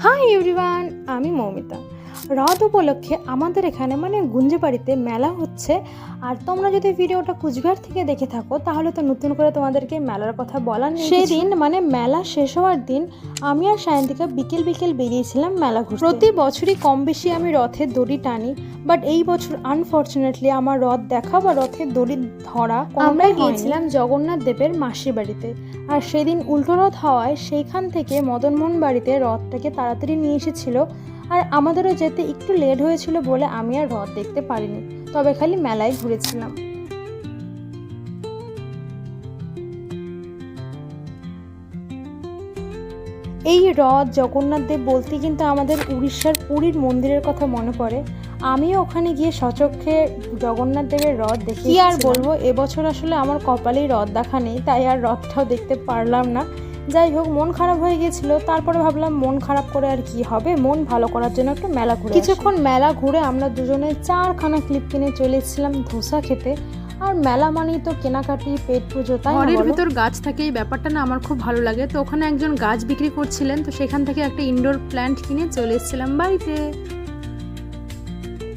Hi everyone, আমি মৌমিতা। রথ উপলক্ষে আমাদের এখানে গুঞ্জেবাড়িতে মেলা হচ্ছে। আর তোমরা যদি ভিডিওটা কুচবিহার থেকে দেখে থাকো তাহলে তো নতুন করে তোমাদেরকে মেলার কথা বলার নেই। সেই দিন মেলা শেষ হওয়ার দিন আমি আর সায়ন্তিকা বিকেল বিকেল বেরিয়েছিলাম মেলা ঘুরতে। প্রতি বছরই কম বেশি আমি রথের দড়ি টানি, বাট এই বছর আনফর্চুনেটলি আমার রথ দেখা বা রথের দড়ি ধরা আমরা গিয়েছিলাম জগন্নাথ দেবের মাসির বাড়িতে। আর সেদিন উল্টো রথ হওয়ায় সেইখান থেকে মদনমোহন বাড়িতে রথটাকে তাড়াতাড়ি নিয়ে এসেছিল। আর আমাদেরও যেতে একটু লেট হয়েছিল বলে আমি আর রথ দেখতে পারিনি, তবে খালি মেলায় ঘুরেছিলাম। এই রথ জগন্নাথ দেব বলতে কিন্তু আমাদের উড়িষ্যার পুরীর মন্দিরের কথা মনে পড়ে। আমিও ওখানে গিয়ে সচক্ষে জগন্নাথ দেবের রথ দেখি। কি আর বলবো, এবছর আসলে আমার কপালেই রথ দেখা নেই, তাই আর রথটাও দেখতে পারলাম না। যাই হোক, মন খারাপ হয়ে গেছিল। তারপরে ভাবলাম মন খারাপ করে আর কি হবে, মন ভালো করার জন্য একটু মেলা ঘুরে কিছুক্ষণ মেলা ঘুরে আমরা দুজনে 4খানা ক্লিপ কিনে চলে এসেছিলাম ধোসা খেতে। আর মেলা মানেই তো কেনাকাটি, পেট পুজো, তাই ঘরের ভিতর গাছ থাকে, এই ব্যাপারটা না আমার খুব ভালো লাগে। তো ওখানে একজন গাছ বিক্রি করছিলেন, তো সেখান থেকে একটা ইনডোর প্ল্যান্ট কিনে চলে এসেছিলাম বাড়িতে।